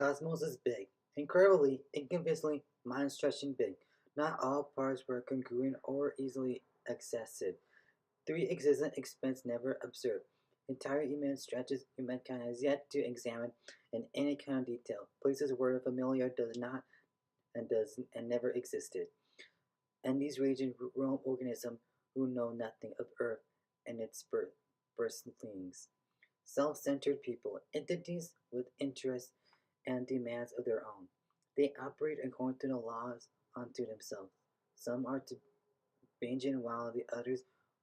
Cosmos is big, incredibly, inconveniently, mind-stretching big. Not all parts were congruent or easily accessed. Three existent expanse never observed. Entire immense stretches humankind has yet to examine in any kind of detail. Places where the familiar does and never existed. And these regions roam organisms who know nothing of Earth and its birthlings. Self-centered people, entities with interests and demands of their own. They operate according to the laws unto themselves. Some are to Benjamin, while the others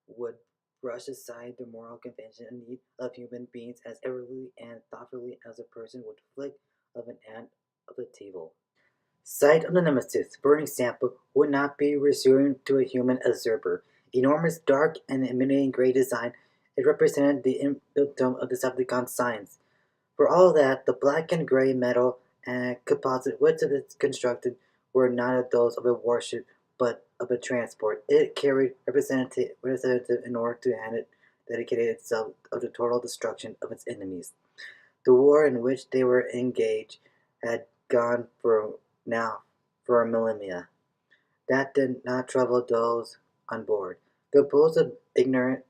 would brush aside the moral convention and need of human beings as early and thoughtfully as a person would flick of an ant of the table. Sight of the nemesis, for example, would not be reserved to a human observer. Enormous, dark, and emanating gray design, it represented the inbuilt dome of Decepticon science. For all that, the black and gray metal and composite which it is constructed were not those of a warship, but of a transport. It carried representative in order to hand it dedicated itself of the total destruction of its enemies. The war in which they were engaged had gone for now for a millennia. That did not trouble those on board. Composed of ignorant,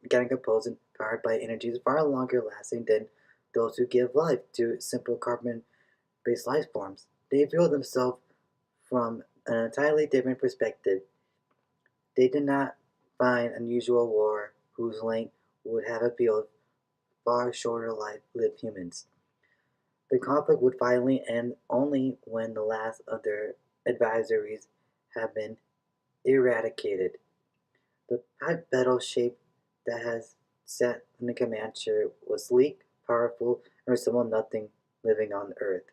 getting composed and powered by energies far longer lasting than those who give life to simple carbon-based life forms. They viewed themselves from an entirely different perspective. They did not find unusual war whose length would have appealed far shorter lived humans. The conflict would finally end only when the last of their adversaries had been eradicated. The bipedal shape that has sat in the command chair was sleek, powerful, and resembled nothing living on Earth.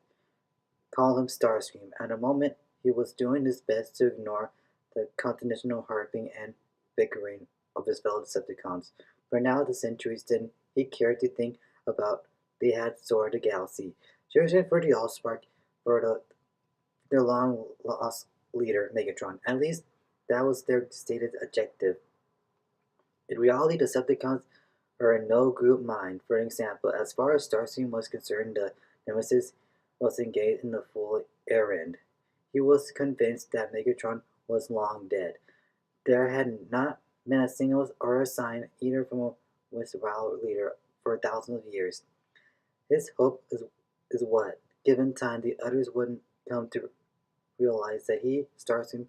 Call him Starscream. At the moment, he was doing his best to ignore the continual harping and bickering of his fellow Decepticons. For now, the centuries didn't he care to think about they had soared the galaxy, searching for the Allspark for their long lost leader, Megatron. At least that was their stated objective. In reality, the Decepticons are in no group mind. For example, as far as Starscream was concerned, the Nemesis was engaged in the full errand. He was convinced that Megatron was long dead. There had not been a signal or a sign either from a worthwhile leader for thousands of years. His hope is what, given time, the others wouldn't come to realize that he, Starscream,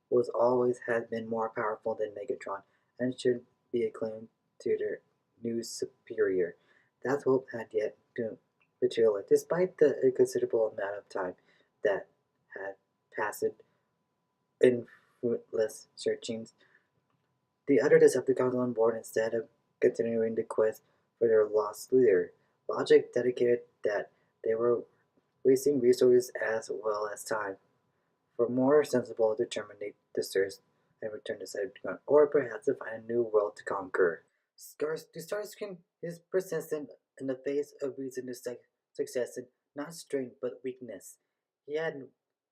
was always had been more powerful than Megatron and should be acclaimed to their new superior. That hope had yet to materialize, despite the considerable amount of time that had passed in fruitless searchings. The other Decepticons on board, instead of continuing the quest for their lost leader, logic dedicated that they were wasting resources as well as time. For more sensible to terminate the search and return to Cybertron, or perhaps to find a new world to conquer. Starscream is persistent in the face of reason to success, and not strength but weakness. He had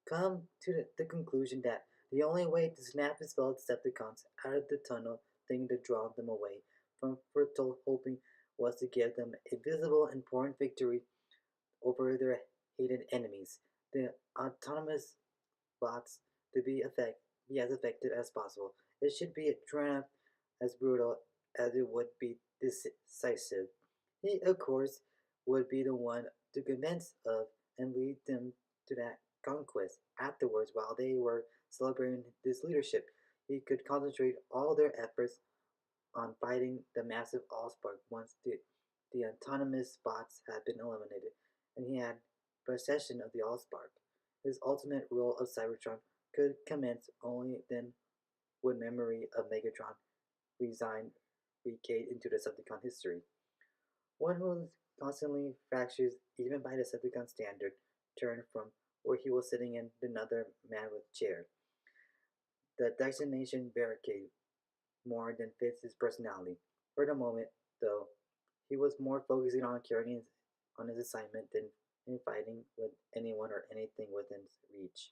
come to the conclusion that the only way to snap his fellow Decepticons out of the tunnel thing to draw them away from fertile hoping was to give them a visible, important victory over their hated enemies. The autonomous bots to be as effective as possible. It should be a triumph as brutal as it would be decisive. He, of course, would be the one to convince of and lead them to that conquest. Afterwards, while they were celebrating this leadership, he could concentrate all their efforts on fighting the massive Allspark once the autonomous bots had been eliminated and he had possession of the Allspark. His ultimate rule of Cybertron could commence only then would memory of Megatron resign recade into the Decepticon history. One who constantly fractures, even by the Decepticon standard, turned from where he was sitting in another man with chair. The designation barricade more than fits his personality. For the moment, though, he was more focusing on carrying on his assignment than in fighting with anyone or anything within reach.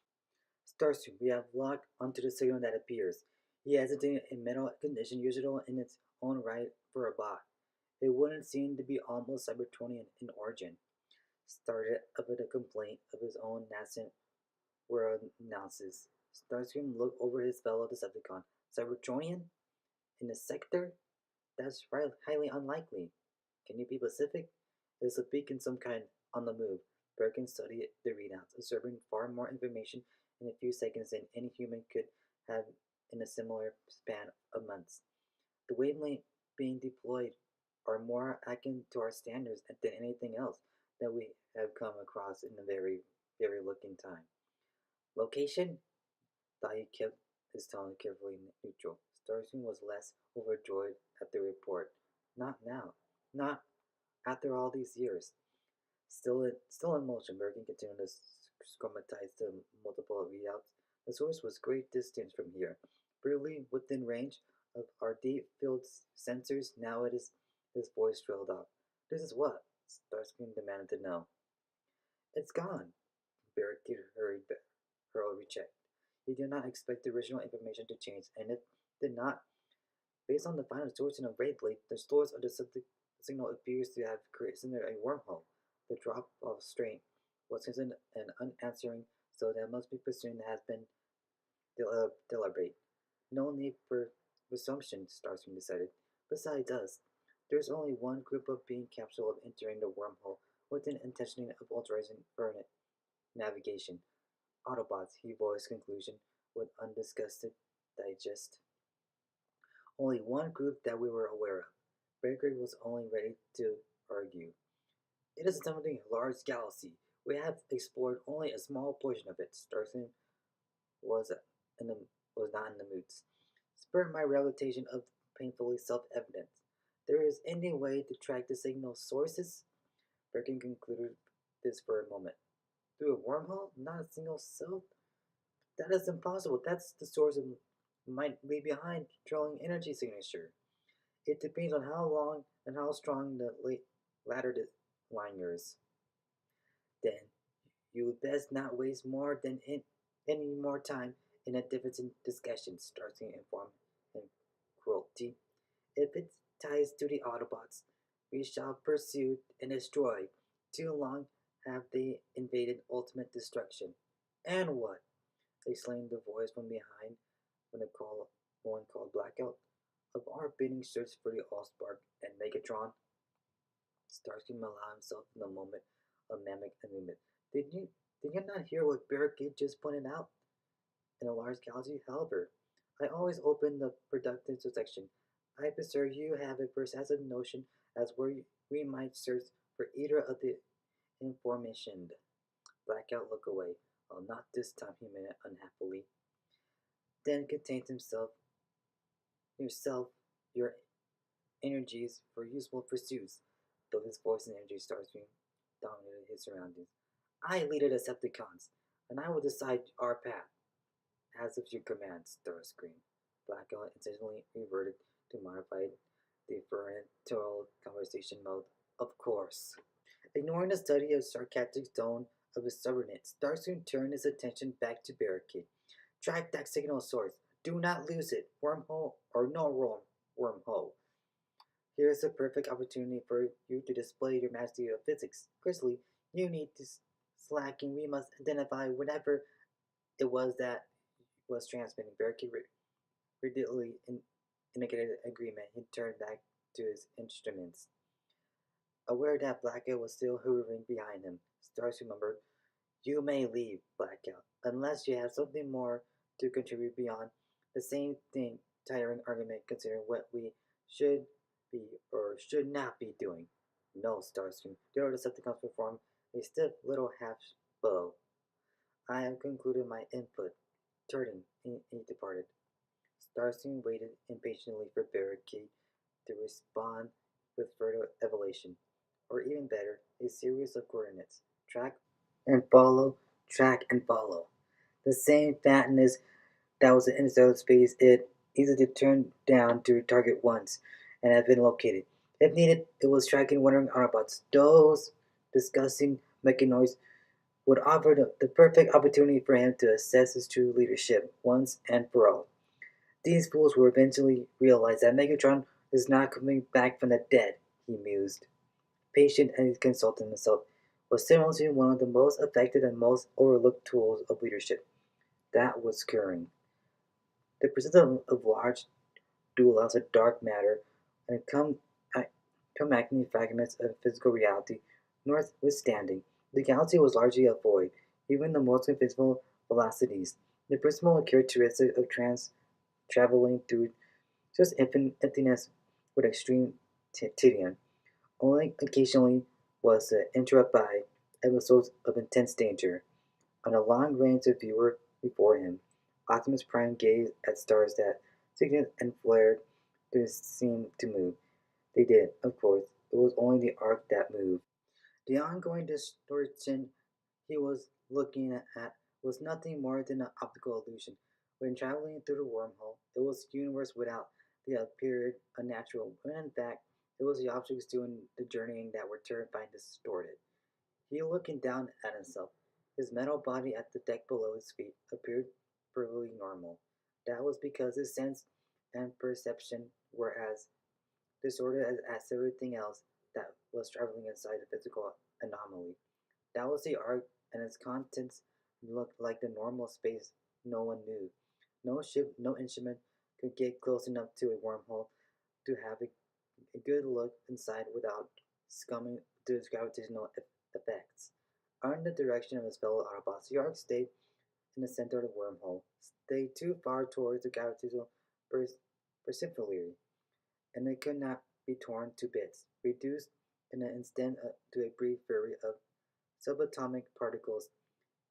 Starscream, we have locked onto the signal that appears. He has a mental condition usual in its own right for a bot. It wouldn't seem to be almost Cybertronian in origin. started up with a complaint of his own nascent world analysis. Starscream looked over his fellow Decepticon. Cybertronian? In the sector? That's highly unlikely. Can you be Pacific? Is a beacon some kind on the move? Birkin studied the readouts, observing far more information in a few seconds than any human could have in a similar span of months. The wavelength being deployed are more akin to our standards than anything else that we have come across in a very looking time. Location? Dai kept his tone carefully neutral. Starscream was less overjoyed at the report. Not now. Not after all these years. Still in motion, Bergen continued to scrumatize the multiple readouts. The source was great distance from here, barely within range of our deep field sensors. Now it is. His voice trailed off. This is what? Starscream demanded to know. It's gone. Barricade hurried back. Hurl rechecked. He did not expect the original information to change, and it did not. Based on the final distortion of Wraithblade, the source of the signal appears to have created a wormhole. The drop of strain was considered an unanswering, so that must be presumed has been deliberate. No need for presumption, Starscream decided. Besides us, there's only one group of being capable of entering the wormhole with an intention of authorizing Burnett navigation. Autobots, he voiced conclusion with undisgusted digest. Only one group that we were aware of. Baker was only ready to argue. It is something large galaxy. We have explored only a small portion of it. Starscream was in the was not in the moods. Spare my reputation of painfully self-evident. There is any way to track the signal sources? Birkin concluded this for a moment. Through a wormhole? Not a single cell? That is impossible. That's the source of might leave behind trailing energy signature. It depends on how long and how strong the latter liner is. Then you would best not waste more than any more time in a different discussion, starting to inform him cruelty. If it ties to the Autobots, we shall pursue and destroy. Too long have they invaded ultimate destruction. And what? Exclaimed the voice from behind when one called Blackout. Of our bidding search for the Allspark and Megatron, Starscream allowed himself in a moment of mimic amusement. Did you did you not hear what Barricade just pointed out? In a large galaxy, however, I always open the productive section. I presume you have a perceptive notion as where we might search for either of the aforementioned. Blackout looked away. Oh, not this time, he meant unhappily. Then contained himself yourself your energies for useful pursuits, though his voice and energy Starscream dominated his surroundings. I lead the Decepticons, and I will decide our path. As of your command, Starscream. Blackout intentionally reverted to modified deferential conversation mode. Of course. Ignoring the study of sarcastic tone of his subordinate, Starscream turned his attention back to Barricade. Track that signal source. Do not lose it. Wormhole or no wormhole. Here is a perfect opportunity for you to display your mastery of physics. Grizzly, you need to slack and we must identify whatever it was that was transmitting. Barricade readily indicated agreement. He turned back to his instruments. Aware that Blackout was still hovering behind him, Stars remembered, you may leave, Blackout, unless you have something more to contribute beyond the same thing tiring argument considering what we should be or should not be doing. No, Starscream. The other Decepticons performed a stiff little half bow. I have concluded my input. Turning, he departed. Starscream waited impatiently for Barricade to respond with further evaluation, or even better, a series of coordinates. And follow, track and follow. The same fatness that was in interstellar space, it easy to turn down to target once and have been located. If needed, it was tracking wandering Autobots. Those discussing mechanoids would offer the perfect opportunity for him to assess his true leadership once and for all. These fools will eventually realize that Megatron is not coming back from the dead, he mused, patient and consulting himself was simultaneously one of the most effective and most overlooked tools of leadership. That was curing. The presence of large dual of dark matter and come fragments of physical reality notwithstanding, the galaxy was largely a void, even the most invisible velocities. The principal characteristic of traveling through just emptiness with extreme tedium. Only occasionally was interrupted by episodes of intense danger. On a long range of viewer before him, Optimus Prime gazed at stars that signaled and flared to seem to move. They did, of course. It was only the arc that moved. The ongoing distortion he was looking at was nothing more than an optical illusion. When traveling through the wormhole, it was a universe without the appeared unnatural, when in fact it was the objects doing the journeying that were terrifying distorted. He looking down at himself. His metal body at the deck below his feet appeared perfectly normal. That was because his sense and perception were as disordered as everything else that was traveling inside the physical anomaly. That was the ark, and its contents looked like the normal space no one knew. No ship, no instrument could get close enough to a wormhole to have a good look inside without succumbing to its gravitational effects. Under the direction of his fellow Autobots, the ark stayed in the center of the wormhole, stayed too far towards the gravitational periphery, and it could not be torn to bits, reduced in an instant to a brief flurry of subatomic particles.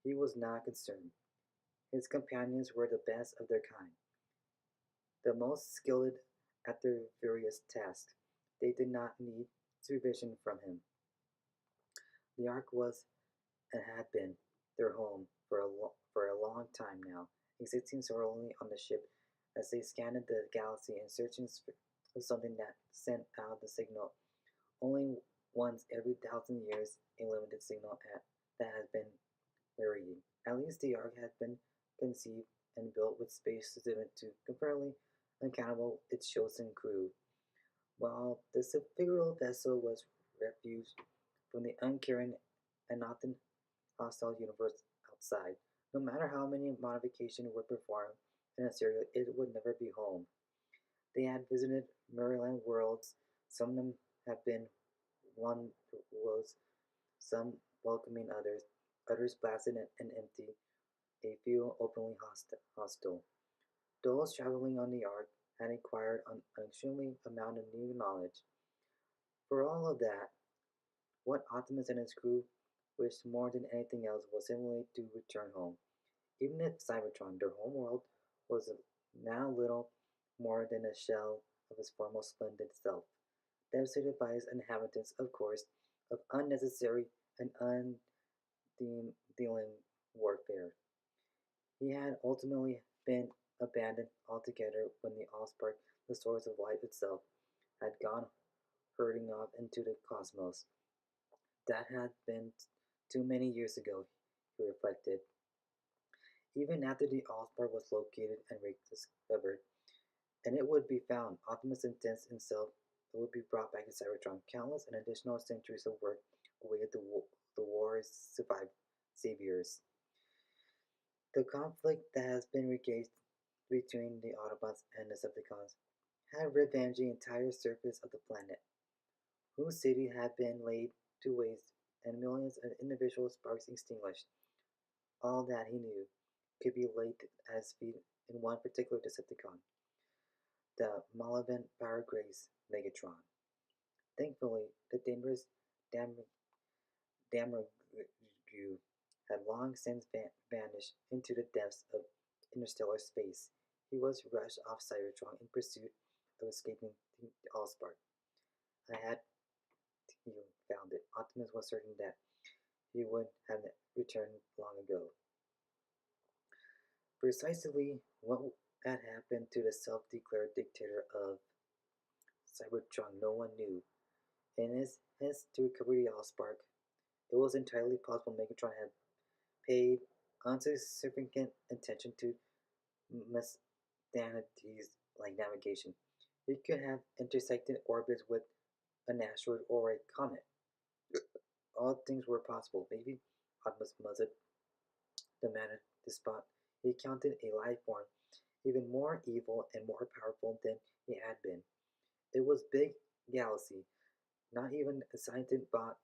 He was not concerned. His companions were the best of their kind, the most skilled at their various tasks. They did not need supervision from him. The Ark was and had been their home for a long time now, existing solely on the ship as they scanned the galaxy in searching for something that sent out the signal only once every 1,000 years, a limited signal that has been varying. At least the Ark had been conceived and built with space specific to comparatively uncountable its chosen crew, while the subfigural vessel was refuge from the uncaring and often hostile universe outside. No matter how many modifications were performed in a serial, it would never be home. They had visited Maryland worlds. Some of them have been one worlds, some welcoming others, others blasted and empty, a few openly hostile. Those traveling on the Ark had acquired an extreme amount of new knowledge. For all of that, what Optimus and his crew wished more than anything else was simply to return home. Even if Cybertron, their home world, was now little more than a shell of its former splendid self, devastated by its inhabitants, of course, of unnecessary and undealing warfare. He had ultimately been abandoned altogether when the Allspark, the source of life itself, had gone hurtling off into the cosmos. That had been too many years ago, he reflected. Even after the Allspark was located and rediscovered, and it would be found, Optimus intends himself it would be brought back to Cybertron. Countless and additional centuries of work awaited the war's saviors. The conflict that has been engaged between the Autobots and the Decepticons had revenged the entire surface of the planet, whose city had been laid to waste and millions of individual sparks extinguished. All that he knew could be laid at his feet in one particular Decepticon, the malevolent Power Grace Megatron. Thankfully, the dangerous Dam- Damergu had long since vanished into the depths of interstellar space. He was rushed off Cybertron in pursuit of escaping the Allspark. I had he found it. Optimus was certain that he would have returned long ago. Precisely what had happened to the self-declared dictator of Cybertron no one knew. In his haste to recover the Allspark, it was entirely possible Megatron had paid unsignificant attention to Mustanities like navigation. He could have intersected orbits with an asteroid or a comet. All things were possible. Maybe Atmos muttered, demanded the spot. He counted a life form even more evil and more powerful than he had been. It was big galaxy. Not even a scientist bot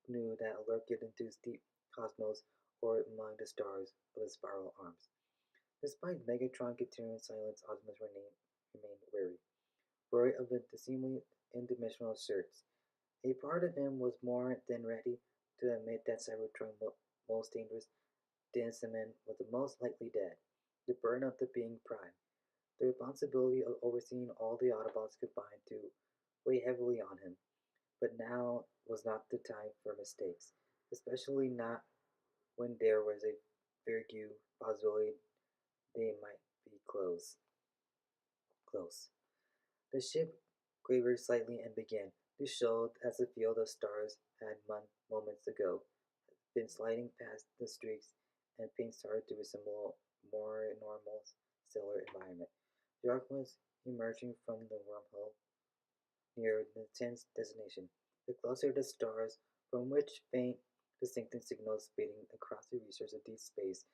knew that lurked into deep cosmos or among the stars of the spiral arms. Despite Megatron continuing silence, Optimus remained wary of the seemingly interdimensional surge. A part of him was more than ready to admit that Cybertron's most dangerous Denseman was the most likely dead. The burden of the being prime, the responsibility of overseeing all the Autobots combined to weigh heavily on him. But now was not the time for mistakes, especially not when there was a vague possibility they might be close. The ship quivered slightly and began to show as the field of stars had moments ago been sliding past the streaks, and paint started to resemble a more normal stellar environment. Darkness emerging from the wormhole near the tense destination. The closer the stars, from which faint, distinct signals speeding across the reaches of deep space,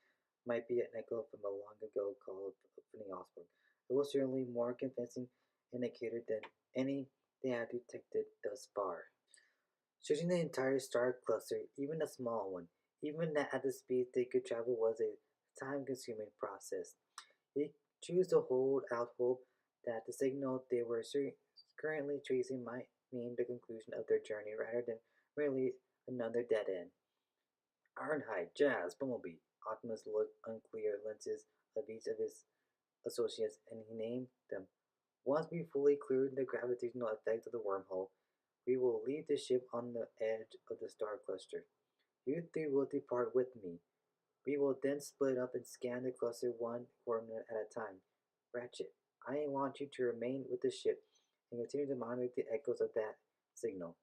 might be an echo from a long ago call of Phineas Osborn. It was certainly more convincing indicator than any they had detected thus far. Searching the entire star cluster, even a small one, even at the speed they could travel, was a time-consuming process. He chose to hold out hope that the signal they were currently tracing might mean the conclusion of their journey rather than merely another dead end. Ironhide, Jazz, Bumblebee. Optimus looked unclear lenses of each of his associates and he named them. Once we fully cleared the gravitational effect of the wormhole, we will leave the ship on the edge of the star cluster. You three will depart with me. We will then split up and scan the cluster one coordinate at a time. Ratchet, I want you to remain with the ship and continue to monitor the echoes of that signal.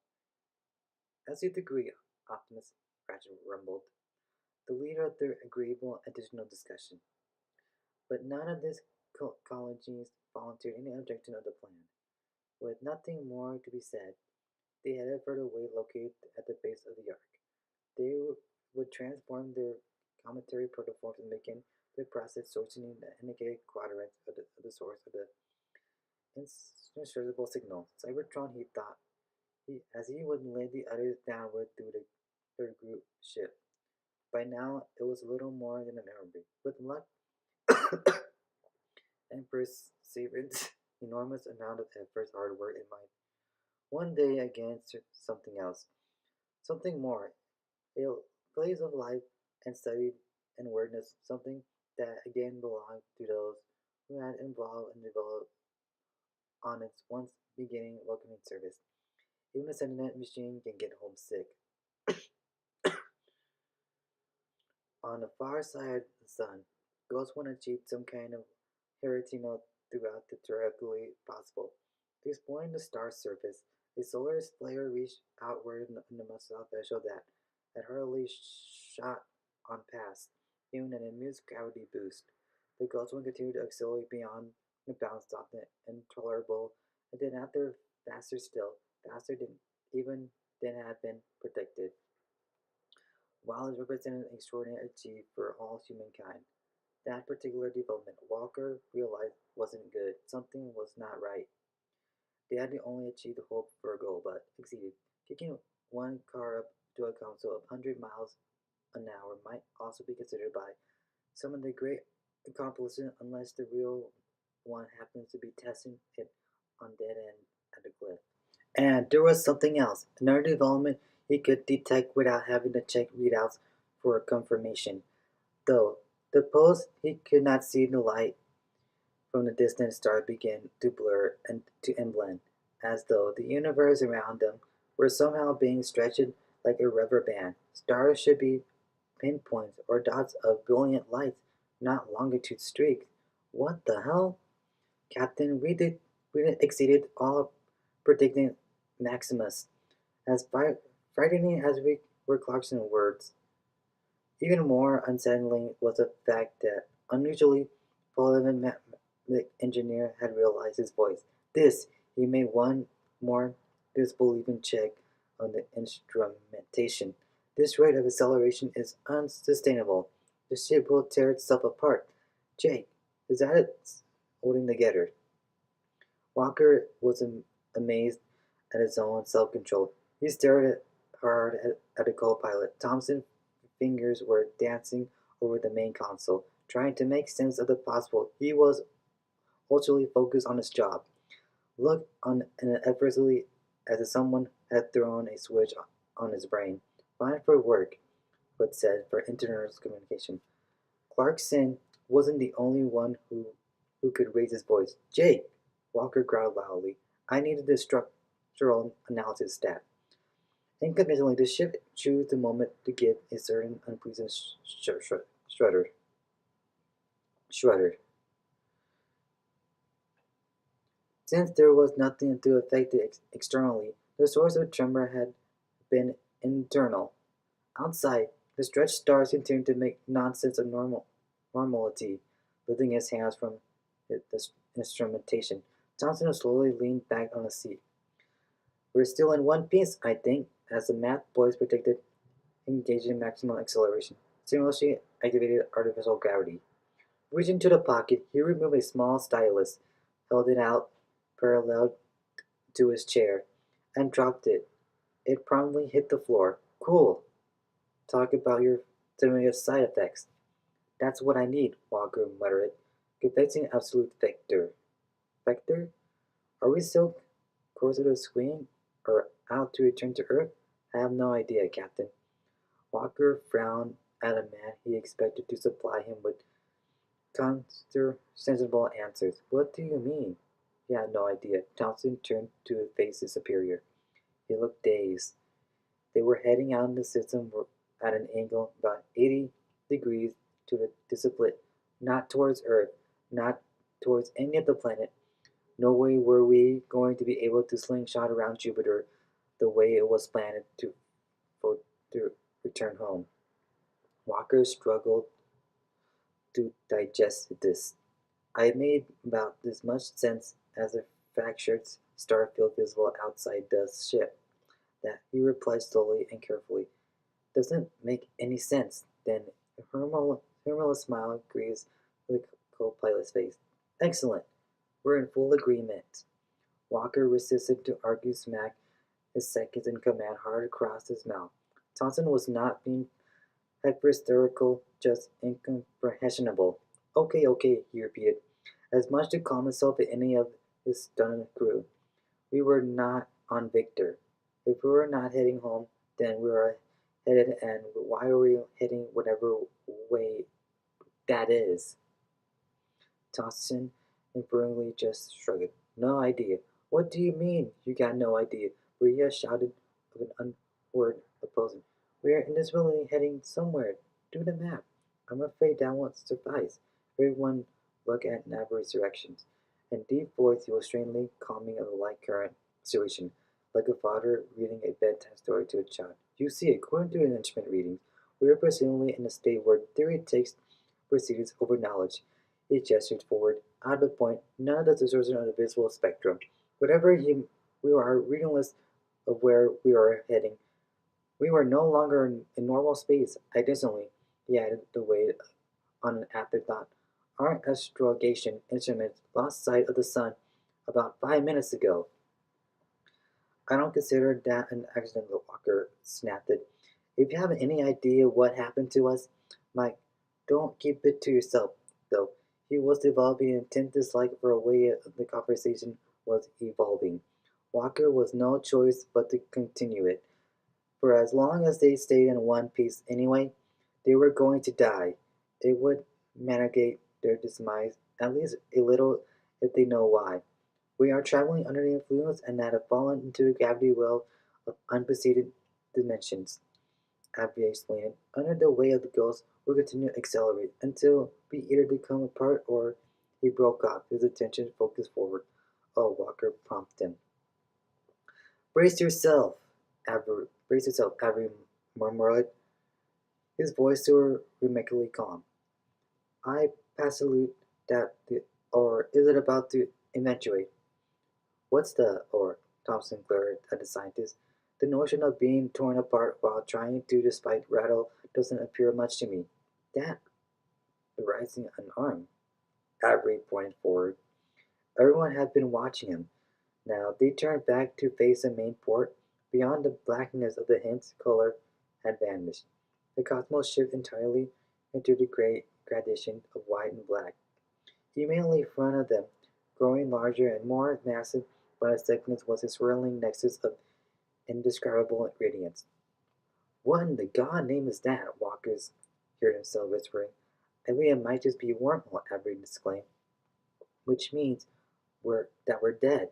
As you agree, Optimus, Ratchet rumbled, the leader of the agreeable additional discussion. But none of these colleges volunteered any objection of the plan. With nothing more to be said, they headed for the way located at the base of the arc. They would transform their cometary protoforms and begin the process sorting the indicated quadrants of the source of the insertable signal. Cybertron, he thought, as he would lead the others downward through the third group ship. By now, it was little more than a memory. With luck and perseverance, enormous amount of effort, hard work, and mind. One day again, something else, something more, a blaze of life and study and awareness, something that again belonged to those who had involved and developed on its once beginning welcoming service. Even a sentient machine can get homesick. On the far side of the sun, Ghost One achieved some kind of heritino throughout the directly possible. Exploring the star's surface, a solar flare reached outward in the muscle vessel that had hurriedly shot on past, giving an immense gravity boost. The Ghost One continued to accelerate beyond the bounds of the intolerable, and then after faster still, faster than even than had been predicted. While it represented an extraordinary achievement for all humankind, that particular development, Walker realized wasn't good. Something was not right. They had only achieved the hope for a goal, but exceeded. Kicking one car up to a console of 100 miles an hour might also be considered by some of the great accomplishments unless the real one happens to be testing it on dead end at the cliff. And there was something else, another development he could detect without having to check readouts for confirmation. Though the post he could not see the light from the distant star began to blur and to blend, as though the universe around them were somehow being stretched like a rubber band. Stars should be pinpoints or dots of brilliant light, not longitude streaks. What the hell? Captain, we did exceeded all predicting Maximus. As frightening as we were Clarkson's words, even more unsettling was the fact that unusually prolific engineer had realized his voice. This, he made one more disbelieving check on the instrumentation. This rate of acceleration is unsustainable. The ship will tear itself apart. Jake, is that it? Holding together. Walker was amazed at his own self-control. He stared hard at the co-pilot. Thompson's fingers were dancing over the main console, trying to make sense of the possible. He was ultimately focused on his job. Looked on and effortlessly as if someone had thrown a switch on his brain. Fine for work, but said for internal communication. Clarkson wasn't the only one who could raise his voice. Jake! Walker growled loudly. I needed the structural analysis stat. Inconveniently, the ship chose the moment to give a certain unpleasant shudder. Since there was nothing to affect it externally, the source of tremor had been internal. Outside, the stretched stars continued to make nonsense of normality, lifting his hands from the instrumentation. Thompson slowly leaned back on the seat. We're still in one piece, I think, as the math boys predicted, engaging maximum acceleration. Seamlessly activated artificial gravity. Reaching to the pocket, he removed a small stylus, held it out parallel to his chair, and dropped it. It promptly hit the floor. Cool. Talk about your familiar side effects. That's what I need, Walker muttered, confessing absolute victor. Vector? Are we still closer to swing or out to return to Earth? I have no idea, Captain. Walker frowned at a man he expected to supply him with sensible answers. What do you mean? He had no idea. Thompson turned to face his superior. He looked dazed. They were heading out in the system at an angle about 80 degrees to the discipline, not towards Earth, not towards any of the planet. No way were we going to be able to slingshot around Jupiter the way it was planned for to return home. Walker struggled to digest this. I made about as much sense as a fractured star field visible outside the ship. That he replied slowly and carefully. Doesn't make any sense. Then a humorless smile grazed the co-pilot's face. Excellent. We're in full agreement. Walker resisted to argue smack his seconds in command hard across his mouth. Thompson was not being hysterical, just incomprehensible. Okay, okay, he repeated, as much to calm himself as any of his stunned crew. We were not on Victor. If we were not heading home, then we were headed, and why are we heading whatever way that is? Thompson inferentially just shrugged. No idea. What do you mean, you got no idea? Maria shouted of an unword opposing. We are indiscriminately heading somewhere. Do the map. I'm afraid that won't suffice. Everyone looked at Navarre's directions. In deep voice he was strangely calming of a light current situation, like a father reading a bedtime story to a child. You see, according to an instrument readings, we are presumably in a state where theory takes precedence over knowledge. He gestured forward, out of the point, none of the distortion of the visible spectrum. Whatever we are readingless of where we are heading. We were no longer in normal space. Additionally, he added the weight on an afterthought. Our astrogation instruments lost sight of the sun about 5 minutes ago. I don't consider that an accident, Walker snapped it. If you have any idea what happened to us, Mike, don't keep it to yourself, though. He was developing an intense dislike for a way the conversation was evolving. Walker was no choice but to continue it. For as long as they stayed in one piece anyway, they were going to die. It would mitigate their demise at least a little if they know why. We are traveling under the influence and have fallen into the gravity well of unprecedented dimensions. Abby explained. Under the weight of the ghost, we'll continue to accelerate until we either become apart or he broke off, his attention focused forward. Oh, Walker prompted him. Brace yourself, brace yourself, Avery murmured, his voice still remarkably calm. I salute that the or is it about to eventuate? What's the or? Thompson glared at the scientist. The notion of being torn apart while trying to despite rattle doesn't appeal much to me. That, raising an arm. Avery pointed forward. Everyone had been watching him. Now they turned back to face the main port. Beyond the blackness of the hint's color had vanished. The cosmos shifted entirely into the great gradation of white and black. Immediately in front of them, growing larger and more massive by the seconds, was a swirling nexus of indescribable radiance. "What in the god name is that?" Walkers heard himself whispering. "I think it might just be a wormhole," Avery exclaimed. "Which means we're dead.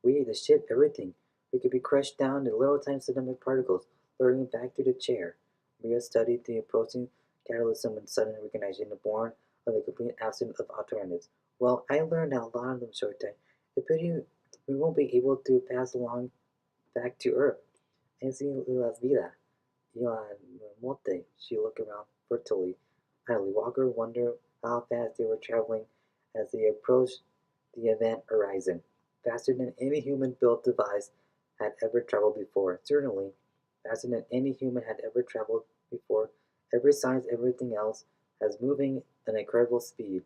We, the ship, everything. We could be crushed down to little tiny subatomic particles, floating back to the chair." Mia studied the approaching catalysm with sudden recognition, born of the complete absence of alternatives. "Well, I learned a lot of them short time. A pity we won't be able to pass along back to Earth. Así la vida. Y la muerte." She looked around furtively. Idly, Walker wondered how fast they were traveling as they approached the event horizon. Faster than any human-built device had ever traveled before. Certainly, faster than any human had ever traveled before. Every science, everything else, has moving at an incredible speed.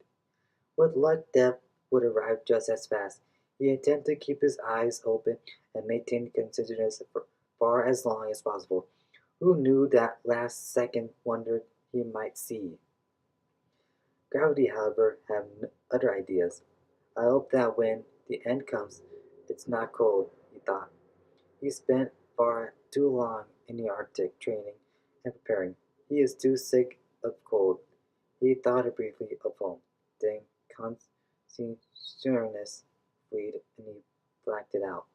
With luck, death would arrive just as fast. He intended to keep his eyes open and maintain consciousness for far as long as possible. Who knew that last second wonder he might see? Gravity, however, had other ideas. "I hope that when the end comes, it's not cold," he thought. He spent far too long in the Arctic training and preparing. He is too sick of cold. He thought briefly of home. Then consciousness fleed and he blacked it out.